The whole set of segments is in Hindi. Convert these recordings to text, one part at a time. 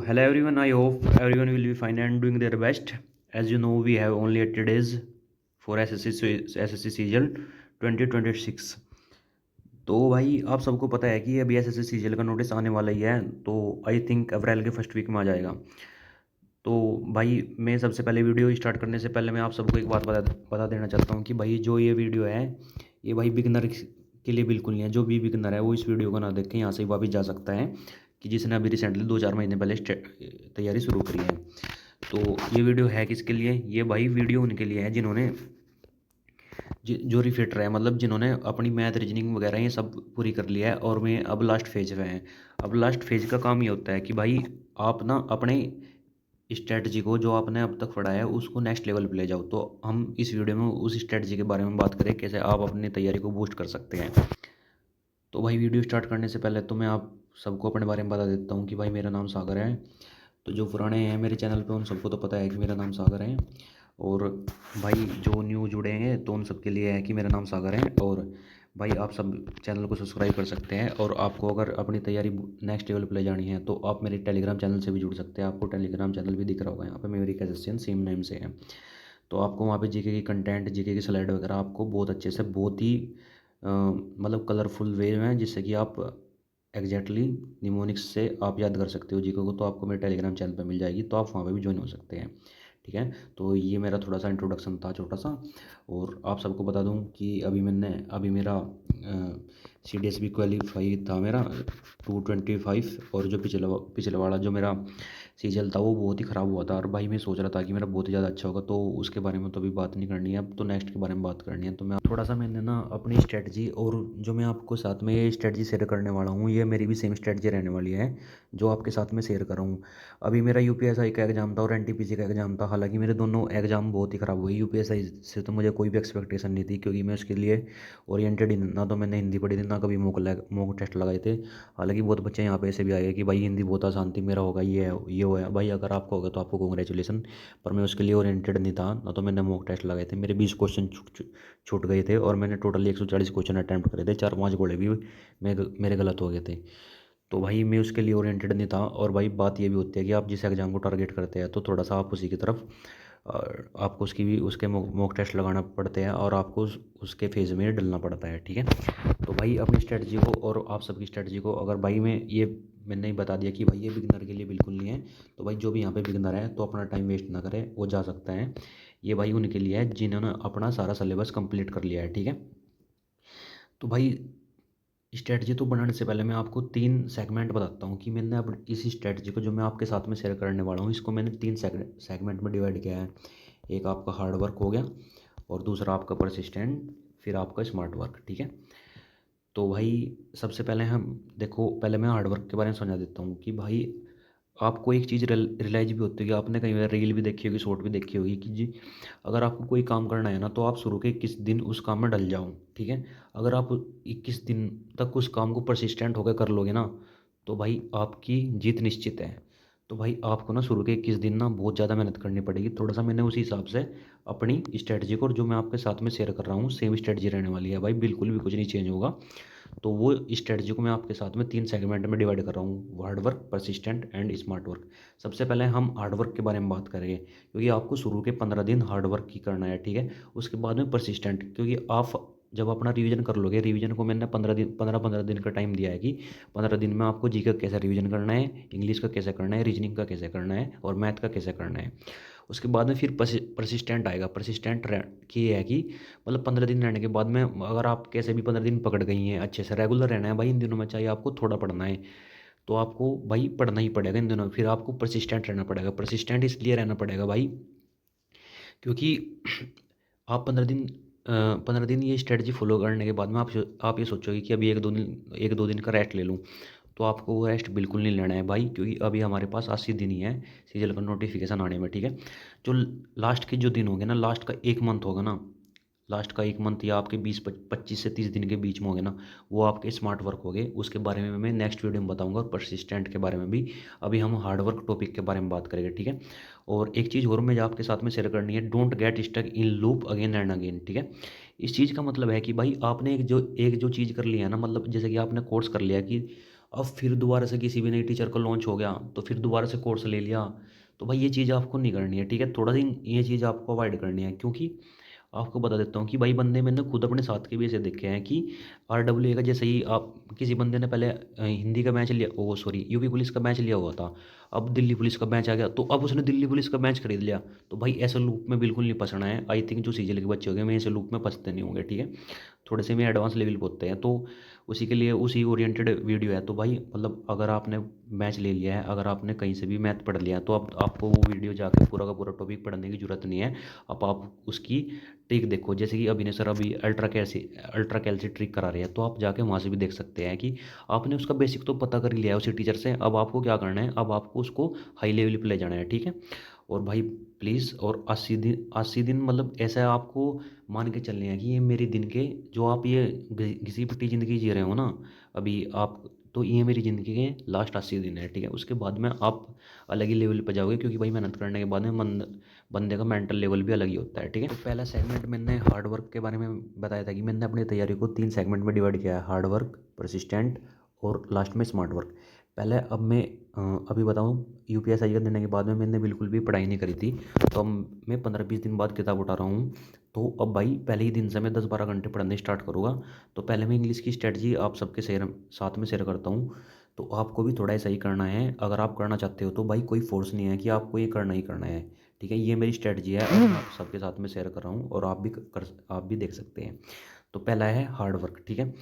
Hello everyone. I hope everyone will be fine and doing their best. As you know, we have only 80 days for SSC CGL 2026. तो भाई आप सबको पता है कि अभी SSC CGL का नोटिस आने वाला ही है, तो आई थिंक अप्रैल के फर्स्ट वीक में आ जाएगा। तो भाई मैं सबसे पहले वीडियो स्टार्ट करने से पहले मैं आप सबको एक बात बता देना चाहता हूँ कि भाई जो ये वीडियो है ये भाई बिगनर के लिए बिल्कुल नहीं है। जो भी बिगनर है वो इस वीडियो को ना देख के यहाँ से वापस जा सकता है, कि जिसने अभी रिसेंटली 2-4 महीने पहले तैयारी शुरू करी है। तो ये वीडियो है किसके लिए? ये भाई वीडियो उनके लिए है जिन्होंने जो रिफिटर है, मतलब जिन्होंने अपनी मैथ रीजनिंग वगैरह ये सब पूरी कर लिया है और मैं अब लास्ट फेज में हैं। अब लास्ट फेज का काम ये होता है कि भाई आप ना अपने स्ट्रेटजी को जो आपने अब तक पढ़ा है उसको नेक्स्ट लेवल पे ले जाओ। तो हम इस वीडियो में उस स्ट्रेटजी के बारे में बात करें, कैसे आप अपनी तैयारी को बूस्ट कर सकते हैं। तो भाई वीडियो स्टार्ट करने से पहले तो मैं आप सबको अपने बारे में बता देता हूँ कि भाई मेरा नाम सागर है। तो जो पुराने हैं मेरे चैनल पे उन सबको तो पता है कि मेरा नाम सागर है, और भाई जो न्यू जुड़े हैं तो उन सबके लिए है कि मेरा नाम सागर है। और भाई आप सब चैनल को सब्सक्राइब कर सकते हैं, और आपको अगर अपनी तैयारी नेक्स्ट लेवल पे ले जानी है तो आप मेरे टेलीग्राम चैनल से भी जुड़ सकते हैं। आपको टेलीग्राम चैनल भी दिख रहा होगा यहाँ पे, मेरी कैसेसियन सेम नेम से है। तो आपको वहाँ पे जीके की कंटेंट, जीके की स्लाइड वगैरह आपको बहुत अच्छे से, बहुत ही मतलब कलरफुल वे में, जिससे कि आप एग्जैक्टली निमोनिक्स से आप याद कर सकते हो जीके को, तो आपको मेरे टेलीग्राम चैनल पर मिल जाएगी, तो आप वहाँ पे भी ज्वाइन हो सकते हैं। ठीक है, तो ये मेरा थोड़ा सा इंट्रोडक्शन था छोटा सा। और आप सबको बता दूं कि अभी मेरा CDS भी क्वालिफाई था मेरा 225, और जो पिछला वाला जो मेरा सीजल था वो बहुत ही ख़राब हुआ था। और भाई मैं सोच रहा था कि मेरा बहुत ही ज़्यादा अच्छा होगा, तो उसके बारे में तो अभी बात नहीं करनी है, अब तो नेक्स्ट के बारे में बात करनी है। तो मैं थोड़ा सा मैंने ना अपनी स्ट्रेटजी, और जो मैं आपको साथ में ये स्ट्रेटजी शेयर करने वाला हूँ ये मेरी भी सेम स्ट्रेटजी रहने वाली है जो आपके साथ में शेयर कर रहा हूँ। अभी मेरा UPSI का एग्ज़ाम था और NTPC का एग्ज़ाम था। हालांकि मेरे दोनों एग्ज़ाम बहुत ही ख़राब हुए। UPSI से तो मुझे कोई भी एक्सपेक्टेशन नहीं थी, क्योंकि मैं उसके लिए ओरिएंटेड ही ना, तो मैंने हिंदी पढ़ी थी ना कभी मॉक टेस्ट लगाए थे। हालांकि बहुत बच्चे यहाँ पे ऐसे भी आए कि भाई हिंदी बहुत आसान थी, मेरा होगा ये होया। भाई अगर आपको होगा तो आपको कॉन्ग्रेचुलेसन, पर मैं उसके लिए ओरिएंटेड नहीं था ना, तो मैंने मॉक टेस्ट लगाए थे। मेरे 20 क्वेश्चन छूट गए थे, और मैंने टोटली 140 क्वेश्चन अटैम्प्ट करे थे। 4-5 गोले भी मेरे गलत हो गए थे। तो भाई मैं उसके लिए ओरिएंटेड नहीं था। और भाई बात ये भी होती है कि आप जिस एग्ज़ाम को टारगेट करते हैं तो थोड़ा सा आप उसी की तरफ आपको उसके मॉक टेस्ट लगाना पड़ते हैं, और आपको उसके फेज़ में डलना पड़ता है। ठीक है, तो भाई अपनी स्ट्रेटजी को और आप सबकी स्ट्रेटजी को, अगर भाई मैंने ही बता दिया कि भाई ये बिगनर के लिए बिल्कुल नहीं है, तो भाई जो भी यहाँ पे बिगनर है तो अपना टाइम वेस्ट ना करे, वो जा सकता है। ये भाई उनके लिए है जिन्होंने अपना सारा सिलेबस कंप्लीट कर लिया है। ठीक है, तो भाई स्ट्रेटजी तो बनाने से पहले मैं आपको 3 सेगमेंट बताता हूँ कि मैंने अब इस स्ट्रेटजी को जो मैं आपके साथ में शेयर करने वाला हूँ इसको मैंने 3 सेगमेंट में डिवाइड किया है। एक आपका हार्ड वर्क हो गया, और दूसरा आपका परसिस्टेंट, फिर आपका स्मार्ट वर्क। ठीक है, तो भाई सबसे पहले हम देखो, पहले मैं हार्ड वर्क के बारे में समझा देता हूँ कि भाई आपको एक चीज़ रियलाइज भी होती है कि आपने कई बार रील भी देखी होगी, शॉर्ट भी देखी होगी, कि जी अगर आपको कोई काम करना है ना तो आप शुरू के 21 दिन उस काम में डल जाओ। ठीक है, अगर आप 21 दिन तक उस काम को परसिस्टेंट होकर कर लोगे ना, तो भाई आपकी जीत निश्चित है। तो भाई आपको ना शुरू के 21 दिन ना बहुत ज़्यादा मेहनत करनी पड़ेगी। थोड़ा सा मैंने उसी हिसाब से अपनी स्ट्रेटजी को, और जो मैं आपके साथ में शेयर कर रहा हूँ सेम स्ट्रेटजी रहने वाली है भाई, बिल्कुल भी कुछ नहीं चेंज होगा। तो वो स्ट्रेटजी को मैं आपके साथ में 3 सेगमेंट में डिवाइड कर रहा हूँ, hard work, persistent and smart work. सबसे पहले हम हार्ड वर्क के बारे में बात करेंगे, क्योंकि आपको शुरू के 15 दिन हार्ड वर्क ही करना है। ठीक है, उसके बाद में परसिस्टेंट, क्योंकि आप जब अपना रिवीजन कर लोगे, रिवीजन को मैंने 15 दिन का टाइम दिया है कि 15 दिन में आपको जी का कैसे रिवीजन करना है, इंग्लिश का कैसे करना है, रीजनिंग का कैसे करना है, और मैथ का कैसे करना है। उसके बाद में फिर परसिस्टेंट आएगा। परसिस्टेंट की है कि मतलब 15 दिन रहने के बाद में अगर आप कैसे भी 15 दिन पकड़ गई हैं, अच्छे से रेगुलर रहना है भाई इन दिनों में, चाहे आपको थोड़ा पढ़ना है तो आपको भाई पढ़ना ही पड़ेगा इन दिनों। फिर आपको परसिस्टेंट रहना पड़ेगा। परसिस्टेंट इसलिए रहना पड़ेगा भाई क्योंकि आप 15 दिन ये स्ट्रेटजी फॉलो करने के बाद में आप ये सोचोगे कि अभी 1-2 दिन का रेस्ट ले लूँ, तो आपको वो रेस्ट बिल्कुल नहीं लेना है भाई, क्योंकि अभी हमारे पास 80 दिन ही है सीजल का नोटिफिकेशन आने में। ठीक है, जो लास्ट के जो दिन होंगे ना, लास्ट का 1 मंथ होगा ना, लास्ट का 1 मंथ या आपके 25 से 30 दिन के बीच में होंगे ना, वो आपके स्मार्ट वर्क हो गए। उसके बारे में मैं नेक्स्ट वीडियो में बताऊंगा, और परसिस्टेंट के बारे में भी। अभी हम हार्ड वर्क टॉपिक के बारे में बात करेंगे। ठीक है, और एक चीज़ और मैं आपके साथ में शेयर करनी है, don't get stuck in loop again and again. ठीक है, इस चीज़ का मतलब है कि भाई आपने एक जो चीज़ कर लिया है ना, मतलब जैसे कि आपने कोर्स कर लिया कि अब फिर दोबारा से किसी भी नई टीचर का लॉन्च हो गया तो फिर दोबारा से कोर्स ले लिया। तो भाई ये चीज़ आपको नहीं करनी है, ठीक है। थोड़ा दिन ये चीज़ आपको अवॉइड करनी है, क्योंकि आपको बता देता हूँ कि भाई बंदे मैंने खुद अपने साथ के भी ऐसे देखे हैं कि RWA का जैसे ही आप किसी बंदे ने पहले हिंदी का मैच लिया, ओ सॉरी यूपी पुलिस का मैच लिया हुआ था, अब दिल्ली पुलिस का मैच आ गया तो अब उसने दिल्ली पुलिस का मैच खरीद लिया। तो भाई ऐसे लूप में बिल्कुल नहीं फंसना है। आई थिंक जो सीजल के बच्चे हो गए मैं ऐसे लूप में फंसते नहीं होंगे, ठीक है। थोड़े से में एडवांस लेवल पे होते हैं, तो उसी के लिए उसी ओरिएंटेड वीडियो है। तो भाई मतलब अगर आपने मैच ले लिया है, अगर आपने कहीं से भी मैथ पढ़ लिया है, तो अब आपको वो वीडियो जाके पूरा का पूरा टॉपिक पढ़ने की जरूरत नहीं है। अब आप उसकी ट्रिक देखो, जैसे कि अभिनय सर अभी अल्ट्रा कैल्सी ट्रिक करा रहे हैं, तो आप जाके वहाँ से भी देख सकते हैं कि आपने उसका बेसिक तो पता कर ही लिया है उसी टीचर से। अब आपको क्या करना है, अब आपको उसको हाई लेवल पे ले जाना है, ठीक है। और भाई प्लीज़, और 80 दिन मतलब ऐसा आपको मान के चलने हैं कि ये मेरे दिन के, जो आप ये घिसी पिटी ज़िंदगी जी रहे हो ना अभी आप, तो ये मेरी ज़िंदगी के लास्ट 80 दिन है, ठीक है। उसके बाद में आप अलग ही लेवल पर जाओगे, क्योंकि भाई मेहनत करने के बाद में बंदे का मेंटल लेवल भी अलग ही होता है, ठीक है। तो पहला सेगमेंट मैंने हार्ड वर्क के बारे में बताया था कि मैंने अपनी तैयारी को 3 सेगमेंट में डिवाइड किया है, हार्ड वर्क, परसिस्टेंट और लास्ट में स्मार्ट वर्क। पहले अब मैं अभी बताऊँ, UPSI का देने के बाद में मैंने बिल्कुल भी पढ़ाई नहीं करी थी, तो अब मैं 15-20 दिन बाद किताब उठा रहा हूँ। तो अब भाई पहले ही दिन से मैं 10-12 घंटे पढ़ने स्टार्ट करूँगा। तो पहले मैं इंग्लिश की स्ट्रेटजी आप सबके साथ में शेयर करता हूँ। तो आपको भी थोड़ा ऐसा ही करना है, अगर आप करना चाहते हो तो भाई कोई फोर्स नहीं है कि आपको ये करना ही करना है, ठीक है। ये मेरी स्ट्रेटजी है और मैं आप सबके साथ में शेयर कर रहा हूँ, और आप भी देख सकते हैं। तो पहला है हार्ड वर्क, ठीक है।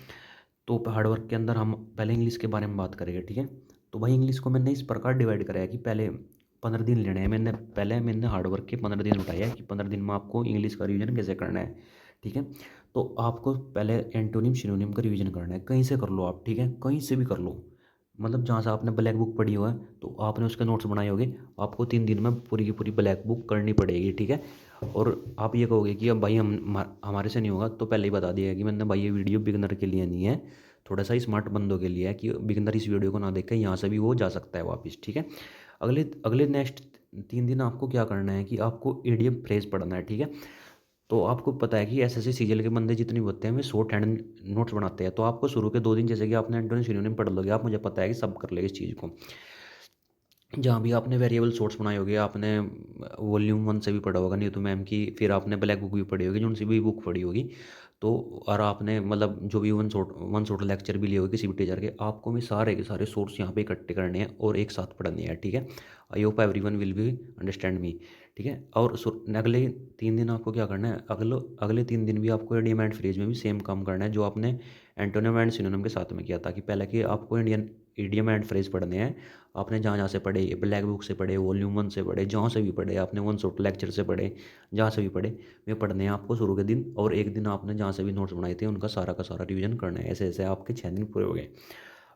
तो हार्ड वर्क के अंदर हम पहले इंग्लिश के बारे में बात करेंगे, ठीक है। तो भाई इंग्लिश को मैंने इस प्रकार डिवाइड करा है कि पहले 15 दिन लेने हैं। मैंने हार्ड वर्क के 15 दिन उठाया है कि 15 दिन में आपको इंग्लिश का रिवीजन कैसे करना है, ठीक है। तो आपको पहले एंटोनिम सिनोनिम का रिवीजन करना है, कहीं से कर लो आप, ठीक है, कहीं से भी कर लो। मतलब जहाँ से आपने ब्लैक बुक पढ़ी हो है तो आपने उसके नोट्स बनाए होंगे, आपको 3 दिन में पूरी की पूरी ब्लैक बुक करनी पड़ेगी, ठीक है। और आप ये कहोगे कि अब भाई हमारे से नहीं होगा, तो पहले ही बता दिया है कि मैंने भाई ये वीडियो बिगनर के लिए नहीं है, थोड़ा सा स्मार्ट बंदों के लिए है, कि बिगनर इस वीडियो को ना देख के यहाँ से भी वो जा सकता है वापस, ठीक है। अगले अगले नेक्स्ट 3 दिन आपको क्या करना है कि आपको इडियम फ्रेज पढ़ना है, ठीक है। तो आपको पता है कि SSC सीजीएल के बंदे जितने भी होते हैं वे शॉर्ट हैंड नोट्स बनाते हैं। तो आपको शुरू के 2 दिन जैसे कि आपने एंटोनी सिनोनिम पढ़ लोगे आप, मुझे पता है कि सब कर लेंगे इस चीज़ को। जहाँ भी आपने वेरिएबल सोर्स बनाए होगे, आपने वॉल्यूम 1 से भी पढ़ा होगा, नहीं तो मैम की, फिर आपने ब्लैक बुक भी पढ़ी होगी, जो उनसे भी बुक पढ़ी होगी। तो और आपने मतलब जो भी वन शॉट लेक्चर भी लिए होगे किसी भी टीचर के, आपको भी सारे के सारे सोर्स यहाँ पे इकट्ठे करने हैं और एक साथ पढ़ने हैं, ठीक है। I hope everyone will be understand me, ठीक है। और अगले 3 दिन आपको क्या करना है, अगले 3 दिन भी आपको इडियम एंड फ्रेज में भी सेम काम करना है जो आपने एंटोनिम एंड सिनोनिम के साथ में किया था। कि पहले कि आपको इंडियन इडियम एंड फ्रेज पढ़ने हैं। आपने जहाँ जहाँ से पढ़े, ब्लैक बुक से पढ़े, वॉल्यूम 1 से पढ़े, जहाँ से भी पढ़े, आपने वन शॉट लेक्चर से पढ़े, जहाँ से भी पढ़े, वे पढ़ने हैं आपको शुरू के दिन। और एक दिन आपने जहाँ से भी नोट्स बनाए थे उनका सारा का सारा रिवीजन करना है। ऐसे ऐसे आपके 6 दिन पूरे हो गए।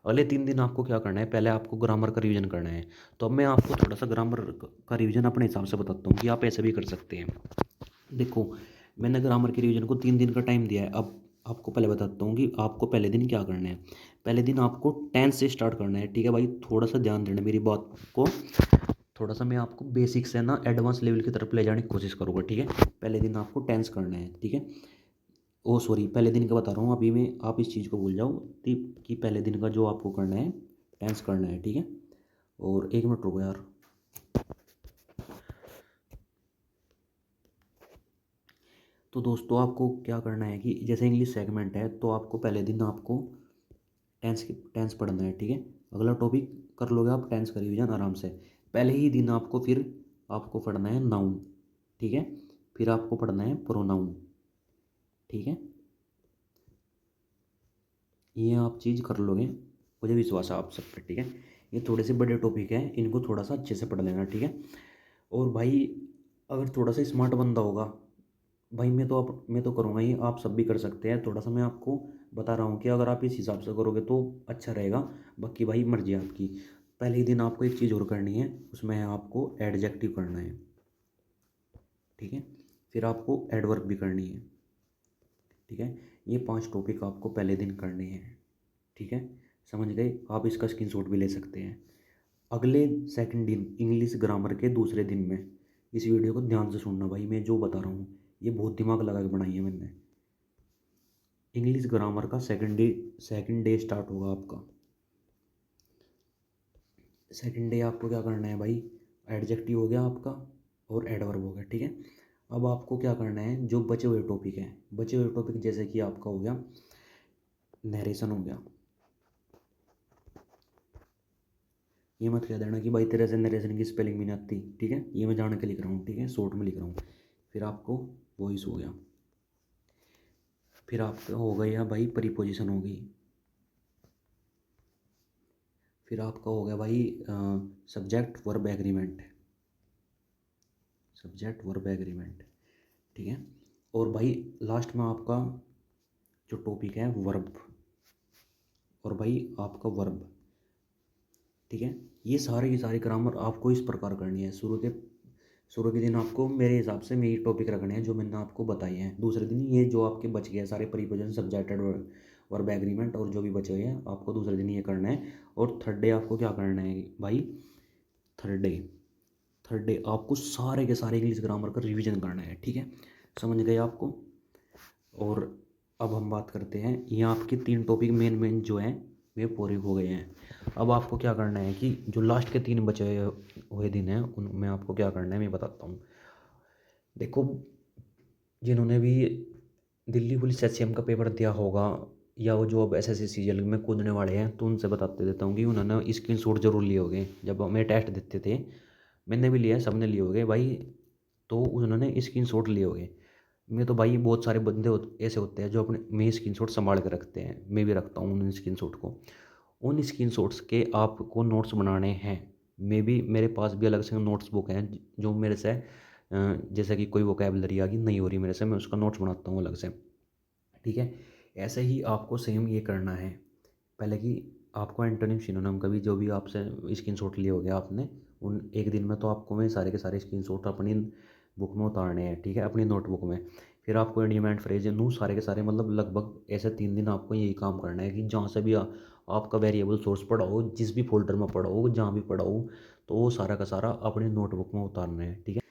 अगले 3 दिन आपको क्या करना है, पहले आपको ग्रामर का रिवीजन करना है। तो अब मैं आपको थोड़ा सा ग्रामर का रिवीजन अपने हिसाब से बताता हूँ कि आप ऐसे भी कर सकते हैं। देखो, मैंने ग्रामर के रिवीजन को 3 दिन का टाइम दिया है। अब आपको पहले बताता हूँ कि आपको पहले दिन क्या करना है। पहले दिन आपको टेंस से स्टार्ट करना है, ठीक है भाई। थोड़ा सा ध्यान देना मेरी बात को, थोड़ा सा मैं आपको बेसिक से ना एडवांस लेवल की तरफ ले जाने की कोशिश करूँगा, ठीक है। पहले दिन आपको टेंस करना है, ठीक है। ओ सॉरी, पहले दिन का बता रहा हूँ अभी मैं, आप इस चीज़ को भूल जाओ कि पहले दिन का जो आपको करना है, टेंस करना है, ठीक है। और 1 मिनट रुको यार। तो दोस्तों आपको क्या करना है कि जैसे इंग्लिश सेगमेंट है, तो आपको पहले दिन आपको टेंस पढ़ना है, ठीक है। अगला टॉपिक कर लोगे आप टेंस का रिवीजन आराम से। पहले ही दिन आपको फिर आपको पढ़ना है नाउन, ठीक है। फिर आपको पढ़ना है प्रोनाउन, ठीक है। ये आप चीज़ कर लोगे, मुझे विश्वास है आप सब पे, ठीक है। ये थोड़े से बड़े टॉपिक हैं, इनको थोड़ा सा अच्छे से पढ़ लेना, ठीक है। और भाई अगर थोड़ा सा स्मार्ट बंदा होगा, भाई मैं तो करूँगा ही, आप सब भी कर सकते हैं। थोड़ा सा मैं आपको बता रहा हूँ कि अगर आप इस हिसाब से करोगे तो अच्छा रहेगा। बाकी भाई मर्जी है आपकी। पहले ही दिन आपको एक चीज़ और करनी है, उसमें है आपको एडजेक्टिव करना है, ठीक है। फिर आपको एडवर्ब भी करनी है, ठीक है। ये 5 टॉपिक आपको पहले दिन करने हैं, ठीक है। समझ गए आप, इसका स्क्रीनशॉट भी ले सकते हैं। अगले सेकंड दिन इंग्लिश ग्रामर के दूसरे दिन में, इस वीडियो को ध्यान से सुनना भाई, मैं जो बता रहा हूँ ये बहुत दिमाग लगा के बनाई है मैंने। इंग्लिश ग्रामर का सेकंड डे स्टार्ट होगा आपका, सेकंड डे आपको क्या करना है भाई, एडजेक्टिव हो गया आपका और एडवर्ब हो गया, ठीक है। अब आपको क्या करना है, जो बचे हुए टॉपिक हैं, बचे हुए टॉपिक जैसे कि आपका हो गया नरेशन हो गया, ये मत कह देना कि भाई तेरे से नरेशन की स्पेलिंग भी नहीं आती, ठीक है, ये मैं जान के लिख रहा हूँ, ठीक है, शॉर्ट में लिख रहा हूँ। फिर आपको वॉइस हो गया, फिर आपका हो गया भाई प्रीपोजिशन हो गई, फिर आपका हो गया भाई subject verb agreement, subject verb agreement, ठीक है। और भाई लास्ट में आपका जो टॉपिक है वर्ब, और भाई आपका वर्ब, ठीक है। ये सारे की सारी ग्रामर आपको इस प्रकार करनी है। शुरू के दिन आपको मेरे हिसाब से मेरी टॉपिक रखने हैं जो मैंने आपको बताए हैं। दूसरे दिन ये जो आपके बच गए सारे प्रीपोजिशन सब्जेक्टेड वर्ब एग्रीमेंट और जो भी बचे हुए हैं आपको दूसरे दिन ये करना है। और थर्ड डे आपको क्या करना है भाई, थर्ड डे आपको सारे के सारे इंग्लिश ग्रामर का रिवीजन करना है, ठीक है, समझ गए आपको। और अब हम बात करते हैं, ये आपके 3 टॉपिक मेन जो हैं वे पूरे हो गए हैं। अब आपको क्या करना है कि जो लास्ट के 3 बचे हुए दिन हैं उनमें आपको क्या करना है मैं बताता हूँ। देखो, जिन्होंने भी दिल्ली पुलिस एचसीएम का पेपर दिया होगा या वो जो अब एसएससी सीजीएल में कूदने वाले हैं तो उनसे बताते देता हूँ कि उन्होंने स्क्रीनशॉट जरूर लिए होंगे। जब हमें टेस्ट देते थे, मैंने भी लिया, सबने लिए होंगे भाई, तो उन्होंने स्क्रीनशॉट लिए होंगे। मैं तो भाई बहुत सारे बंदे ऐसे होते हैं जो अपने में स्क्रीनशॉट संभाल के रखते हैं, मैं भी रखता हूँ उन स्क्रीनशॉट को। उन स्क्रीनशॉट्स के आपको नोट्स बनाने हैं। मे भी मेरे पास भी अलग से नोट्स बुक हैं जो मेरे से जैसे कि कोई वोकैबलरी आ गई नहीं हो रही मेरे से, मैं उसका नोट्स बनाता हूँ अलग से, ठीक है। ऐसे ही आपको सेम ये करना है। पहले कि आपको एंटोनिम सिनोनिम का भी जो भी आपसे स्क्रीनशॉट लिए हो गया आपने, उन एक दिन में तो आपको मैं सारे के सारे स्क्रीनशॉट अपनी बुक में उतारने हैं, ठीक है, अपनी नोटबुक में। फिर आपको इडियम एंड फ्रेज नू सारे के सारे मतलब लगभग ऐसे 3 दिन आपको यही काम करना है कि जहाँ से भी आपका वेरिएबल सोर्स पड़ा हो, जिस भी फोल्डर में पड़ा हो, जहाँ भी पड़ा हो, तो वो सारा का सारा अपनी नोटबुक में उतारना है, ठीक है।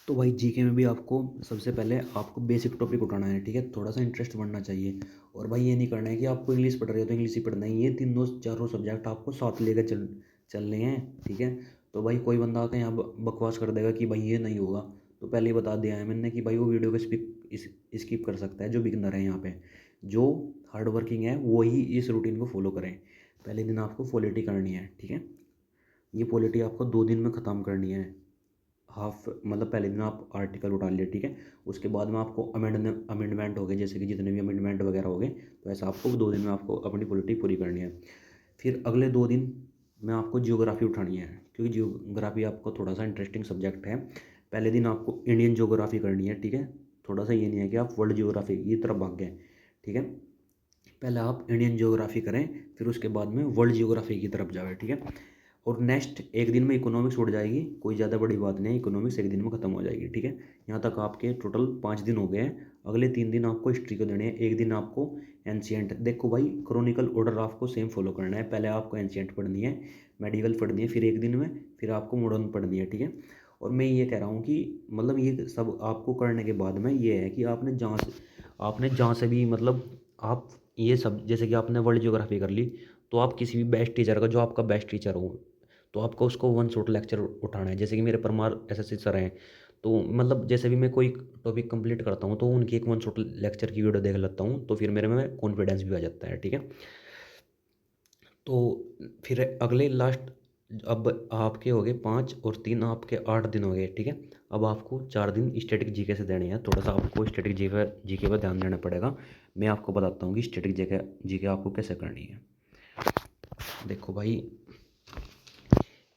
तो भाई जीके में भी आपको सबसे पहले आपको बेसिक टॉपिक उठाना है, ठीक है, थोड़ा सा इंटरेस्ट बढ़ना चाहिए। और भाई ये नहीं करना है कि आपको इंग्लिश पढ़ रहे हो तो इंग्लिश ही पढ़ना है, ये तीनों चारों सब्जेक्ट आपको साथ लेकर चलने हैं, ठीक है। तो भाई कोई बंदा आके यहाँ बकवास कर देगा कि भाई ये नहीं होगा, तो पहले ही बता दिया है मैंने कि भाई वो वीडियो को स्किप कर सकता है जो बिगनर है यहाँ पे। जो हार्ड वर्किंग है वही इस रूटीन को फॉलो करें। पहले दिन आपको पॉलिटी करनी है, ठीक है, ये पॉलिटी आपको 2 दिन में ख़त्म करनी है। हाफ मतलब पहले दिन आप आर्टिकल उठा लिए, ठीक है, उसके बाद में आपको अमेंडमेंट हो गए, जैसे कि जितने भी अमेंडमेंट वगैरह हो गए, तो ऐसा आपको 2 दिन में आपको अपनी पॉलिटी पूरी करनी है। फिर अगले 2 दिन में आपको जियोग्राफी उठानी है, क्योंकि जियोग्राफी आपको थोड़ा सा इंटरेस्टिंग सब्जेक्ट है। पहले दिन आपको इंडियन जियोग्राफी करनी है, ठीक है, थोड़ा सा ये नहीं है कि आप वर्ल्ड जियोग्राफी की तरफ भाग गए, ठीक है। पहले आप इंडियन जियोग्राफी करें, फिर उसके बाद में वर्ल्ड जियोग्राफी की तरफ जाए, ठीक है। और नेक्स्ट एक दिन में इकोनॉमिक्स उड़ जाएगी, कोई ज़्यादा बड़ी बात नहीं, इकोनॉमिक्स एक दिन में ख़त्म हो जाएगी, ठीक है। यहाँ तक आपके टोटल 5 दिन हो गए हैं। अगले 3 दिन आपको हिस्ट्री को देने हैं, एक दिन आपको एंशियंट। देखो भाई, क्रोनिकल ऑर्डर आपको सेम फॉलो करना है, पहले आपको एंशियंट पढ़नी है, मेडिवल पढ़नी है फिर एक दिन में, फिर आपको मॉडर्न पढ़नी है, ठीक है। और मैं ये कह रहा हूँ कि मतलब ये सब आपको करने के बाद में ये है कि आपने जहाँ से भी मतलब आप ये सब, जैसे कि आपने वर्ल्ड ज्योग्राफी कर ली, तो आप किसी भी बेस्ट टीचर का, जो आपका बेस्ट टीचर हो, तो आपको उसको वन शॉट लेक्चर उठाना है। जैसे कि मेरे परमार एसएससी सर हैं, तो मतलब जैसे भी मैं कोई टॉपिक कंप्लीट करता हूँ तो उनकी एक वन शॉट लेक्चर की वीडियो देख लेता हूँ, तो फिर मेरे में कॉन्फिडेंस भी आ जाता है, ठीक है। तो फिर अगले लास्ट, अब आपके हो गए 5 और 3 आपके 8 दिन हो गए, ठीक है। अब आपको 4 दिन स्टैटिक जीके से देने हैं, थोड़ा सा आपको स्टैटिक जीके पर ध्यान देना पड़ेगा। मैं आपको बताता हूँ कि स्टैटिक जीके आपको कैसे करनी है। देखो भाई,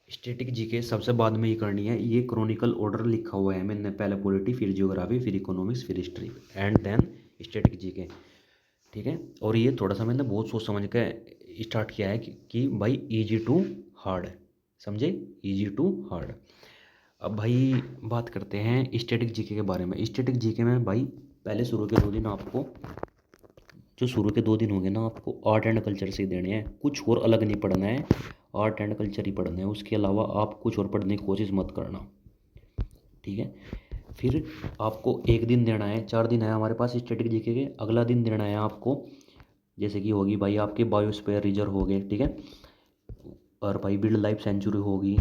स्टैटिक जीके सबसे बाद में ही करनी है, ये क्रॉनिकल ऑर्डर लिखा हुआ है मैंने, पहले पॉलिटी, फिर जियोग्राफी, फिर इकोनॉमिक्स, फिर history, and then static GK, ठीक है। और ये थोड़ा सा मैंने बहुत सोच समझ के स्टार्ट किया है कि भाई इजी टू हार्ड, समझे, इजी टू हार्ड। अब भाई बात करते हैं स्टैटिक जीके के बारे में। स्टैटिक जीके में भाई पहले शुरू के 2 दिन आपको, जो शुरू के 2 दिन होंगे ना, आपको आर्ट एंड कल्चर से ही देने हैं, कुछ और अलग नहीं पढ़ना है, आर्ट एंड कल्चर ही पढ़ना है, उसके अलावा आप कुछ और पढ़ने की कोशिश मत करना, ठीक है। फिर आपको एक दिन देना है, 4 दिन है हमारे पास स्टैटिक जीके के। अगला दिन देना है आपको, जैसे कि होगी भाई आपके बायोस्फीयर रिजर्व हो गए, ठीक है, और भाई वाइल्ड लाइफ सेंचुरी होगी,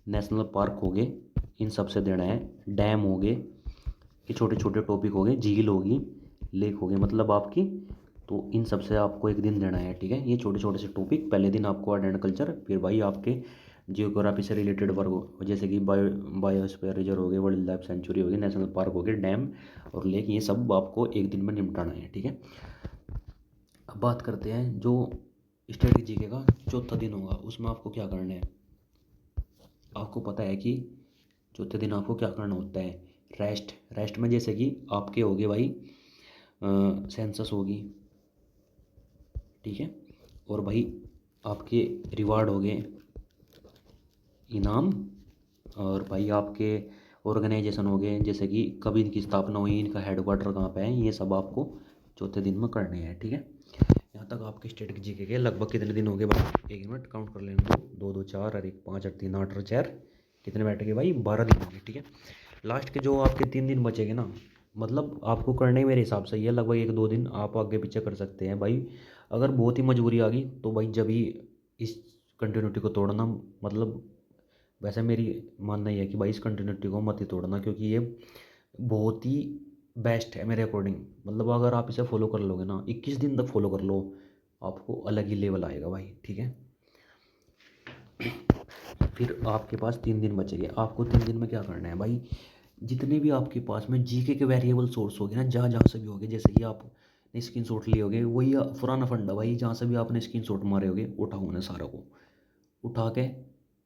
नेशनल पार्क हो गए, इन सब से देना है। डैम हो गए, ये छोटे छोटे टॉपिक हो गए, झील होगी, लेक हो गए मतलब आपकी। तो इन सब से आपको एक दिन देना है, ठीक है। ये छोटे छोटे से टॉपिक, पहले दिन आपको आर्ट एंड कल्चर, फिर भाई आपके जियोग्राफी से रिलेटेड वर्क हो, जैसे कि बायोस्फीयर रिजर्व हो गए, वाइल्ड लाइफ सेंचुरी हो गई, नेशनल पार्क हो गए, डैम और लेक, ये सब आपको एक दिन में निपटाना है, ठीक है। अब बात करते हैं जो स्टैटिक जीके का चौथा दिन होगा, उसमें आपको क्या करना है। आपको पता है कि चौथे दिन आपको क्या करना होता है। रेस्ट में जैसे कि आपके हो गए भाई सेंसस होगी, ठीक है। और भाई आपके रिवार्ड हो गए, इनाम। और भाई आपके ऑर्गेनाइजेशन हो गए, जैसे कि कब इनकी स्थापना हुई, इनका हेडक्वार्टर कहाँ पे है, ये सब आपको चौथे दिन में करने हैं, ठीक है। यहाँ तक आपके स्टैटिक जीके के लगभग कितने दिन हो गए भाई, एक मिनट काउंट कर लेंगे। दो दो चार और एक पाँच और तीन आठ और चार, कितने बैठ गए भाई, 12 दिन हो गए, ठीक है। लास्ट के जो आपके 3 दिन बचेंगे ना, मतलब आपको करने ही मेरे हिसाब से ये लगभग एक दो दिन आप आगे पीछे कर सकते हैं भाई। अगर बहुत ही मजबूरी आ गई तो भाई जब ही इस कंटिन्यूटी को तोड़ना, मतलब वैसे मेरी मानना ही है कि भाई इस कंटिन्यूटी को मत ही तोड़ना, क्योंकि ये बहुत ही बेस्ट है मेरे अकॉर्डिंग। मतलब अगर आप इसे फॉलो कर लोगे ना, 21 दिन तक फॉलो कर लो, आपको अलग ही लेवल आएगा भाई, ठीक है। फिर आपके पास 3 दिन बचेंगे, आपको 3 दिन में क्या करना है भाई। जितने भी आपके पास में जीके के वेरिएबल सोर्स हो गए ना, जहाँ जहाँ से भी हो गए, जैसे कि आपने स्क्रीन शॉट लिए होगे, वही पुराना फंडा भाई, जहाँ से भी आपने स्क्रीन शॉट मारे होगे, उठाओ उन्हें सारा को, उठा के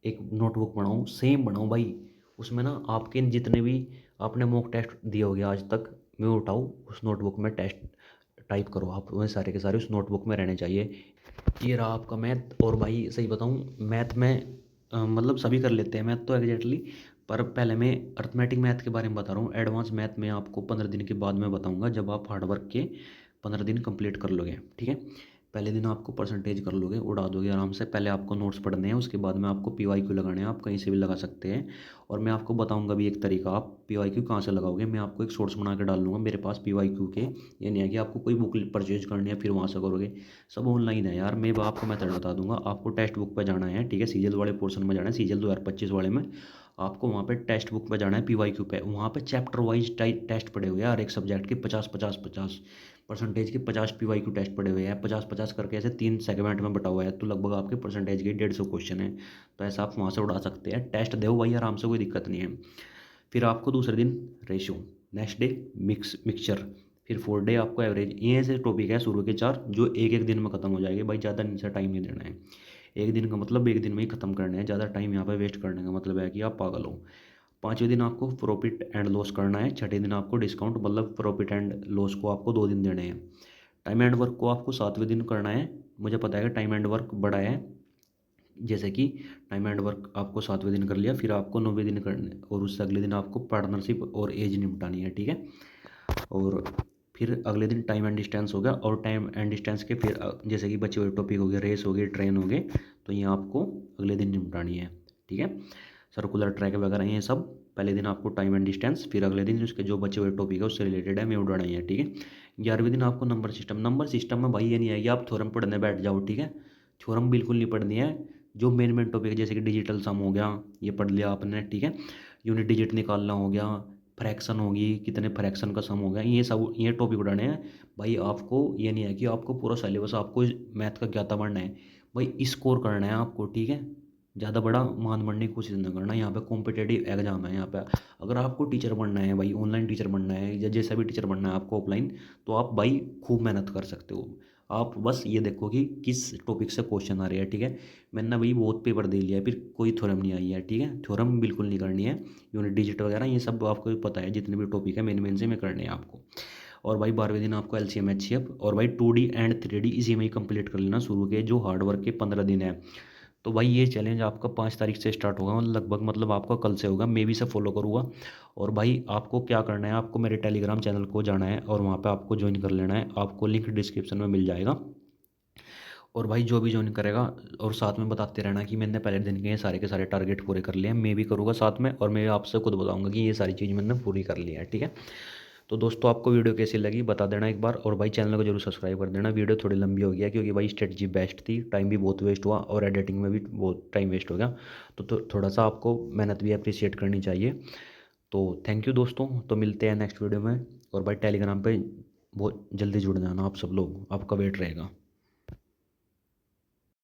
एक नोटबुक बनाऊँ, सेम बनाऊँ भाई। उसमें ना आपके जितने भी आपने मॉक टेस्ट दिए होगे आज तक, मैं उठाऊँ उस नोटबुक में टेस्ट टाइप करो आप, वह सारे के सारे उस नोटबुक में रहने चाहिए। ये रहा आपका मैथ। और भाई सही बताऊँ, मैथ में मतलब सभी कर लेते हैं मैथ तो एग्जैक्टली, पर पहले मैं अर्थमेटिक मैथ के बारे में बता रहा हूँ। एडवांस मैथ में आपको 15 दिन के बाद में बताऊँगा, जब आप हार्डवर्क के 15 दिन कंप्लीट कर लोगे, ठीक है। पहले दिन आपको परसेंटेज कर लोगे, उड़ा दोगे आराम से। पहले आपको नोट्स पढ़ने हैं, उसके बाद में आपको PYQ लगाने हैं, आप कहीं से भी लगा सकते हैं। और मैं आपको बताऊंगा भी एक तरीका, आप PYQ कहाँ से लगाओगे। मैं आपको एक शॉर्ट्स बना के डाल दूंगा मेरे पास PYQ के। ये नहीं है कि आपको कोई बुक परचेज करनी है फिर वहाँ से करोगे, सब ऑनलाइन है यार। मैं आपको मेथड बता दूंगा। आपको टेक्स्ट बुक पर जाना है, ठीक है, सीजल वाले पोर्सन में जाना है, सीजल 2025 वाले में आपको वहाँ पे टेक्स्ट बुक पे जाना है, PYQ पे। वहाँ पे चैप्टर वाइज टेस्ट पड़े हुए हैं, हर एक सब्जेक्ट के 50 परसेंटेज के 50 PYQ टेस्ट पड़े हुए हैं, 50 करके ऐसे 3 सेगमेंट में बटा हुआ है। तो लगभग आपके परसेंटेज के 150 क्वेश्चन है। तो ऐसा आप वहाँ से उड़ा सकते हैं, टेस्ट दो भाई आराम से, कोई दिक्कत नहीं है। फिर आपको दूसरे दिन रेशो, नेक्स्ट डे मिक्सचर, फिर 4 डे आपको एवरेज। ये ऐसे टॉपिक है शुरू के 4 जो एक एक दिन में ख़त्म हो जाएंगे भाई, ज़्यादा इनसे टाइम नहीं देना है। एक दिन का मतलब एक दिन में ही ख़त्म करना है, ज़्यादा टाइम यहाँ पे वेस्ट करने का मतलब है कि आप पागल हो। 5वें दिन आपको प्रॉफिट एंड लॉस करना है। 6ठे दिन आपको डिस्काउंट, मतलब प्रॉफिट एंड लॉस को आपको 2 दिन देने हैं। टाइम एंड वर्क को आपको 7वें दिन करना है। मुझे पता है कि टाइम एंड वर्क बड़ा है, जैसे कि टाइम एंड वर्क आपको 7वें दिन कर लिया, फिर आपको 9वें दिन करने, और उससे अगले दिन आपको पार्टनरशिप और एज निपटानी है, ठीक है। और फिर अगले दिन टाइम एंड डिस्टेंस हो गया, और टाइम एंड डिस्टेंस के फिर जैसे कि बचे हुए टॉपिक हो गए, रेस हो गए, ट्रेन हो गए, तो ये आपको अगले दिन निपटानी है, ठीक है। सर्कुलर ट्रैक वगैरह ये सब पहले दिन आपको टाइम एंड डिस्टेंस, फिर अगले दिन उसके जो बचे हुए टॉपिक है उससे रिलेटेड है, मैं उड़ाना ही है, ठीक है। 11वें दिन आपको नंबर सिस्टम में भाई ये नहीं है कि आप थ्योरम पढ़ने बैठ जाओ, ठीक है। थ्योरम बिल्कुल नहीं पढ़नी है। जो मेन टॉपिक है, जैसे कि डिजिटल सम हो गया, ये पढ़ लिया आपने, ठीक है। यूनिट डिजिट निकालना हो गया, फ्रैक्शन होगी, कितने फ्रैक्शन का सम हो गया, ये सब ये टॉपिक उड़ाने हैं भाई। आपको ये नहीं है कि आपको पूरा सिलेबस आपको मैथ का ज्ञाता बनना है भाई, स्कोर करना है आपको, ठीक है। ज़्यादा बड़ा मान बनने की कोशिश न करना, यहाँ पे कॉम्पिटेटिव एग्जाम है यहाँ पे। अगर आपको टीचर बनना है भाई, ऑनलाइन टीचर बनना है या जैसा भी टीचर बनना है आपको ऑफलाइन, तो आप भाई खूब मेहनत कर सकते हो। आप बस ये देखो कि किस टॉपिक से क्वेश्चन आ रहे हैं, ठीक है। मैंने भाई बहुत पेपर दे लिया है, फिर कोई थ्योरम नहीं आई है, ठीक है। थ्योरम बिल्कुल नहीं करनी है, यूनिट डिजिट वगैरह ये सब आपको पता है, जितने भी टॉपिक है मेन से में करने हैं आपको। और भाई 12वें दिन आपको LCM HCF और भाई 2D एंड 3D इसी में ही कंप्लीट कर लेना। शुरू के जो हार्ड वर्क के 15 दिन है, तो भाई ये चैलेंज आपका 5 तारीख से स्टार्ट होगा लगभग, मतलब आपका कल से होगा, मैं भी से फॉलो करूँगा। और भाई आपको क्या करना है, आपको मेरे टेलीग्राम चैनल को जाना है और वहाँ पे आपको ज्वाइन कर लेना है, आपको लिंक डिस्क्रिप्शन में मिल जाएगा। और भाई जो भी ज्वाइन करेगा, और साथ में बताते रहना कि मैंने पहले दिन के सारे के सारे टारगेट पूरे कर लिए हैं, मैं भी करूँगा साथ में, और मैं आपसे खुद बताऊँगा कि ये सारी चीज़ मैंने पूरी कर ली है, ठीक है। तो दोस्तों आपको वीडियो कैसी लगी बता देना एक बार, और भाई चैनल को जरूर सब्सक्राइब कर देना। वीडियो थोड़ी लंबी हो गया क्योंकि भाई स्ट्रेटजी बेस्ट थी, टाइम भी बहुत वेस्ट हुआ और एडिटिंग में भी बहुत टाइम वेस्ट हो गया। तो थोड़ा सा आपको मेहनत भी अप्रिशिएट करनी चाहिए। तो थैंक यू दोस्तों, तो मिलते हैं नेक्स्ट वीडियो में। और भाई टेलीग्राम पे बहुत जल्दी जुड़ जाना आप सब लोग, आपका वेट रहेगा।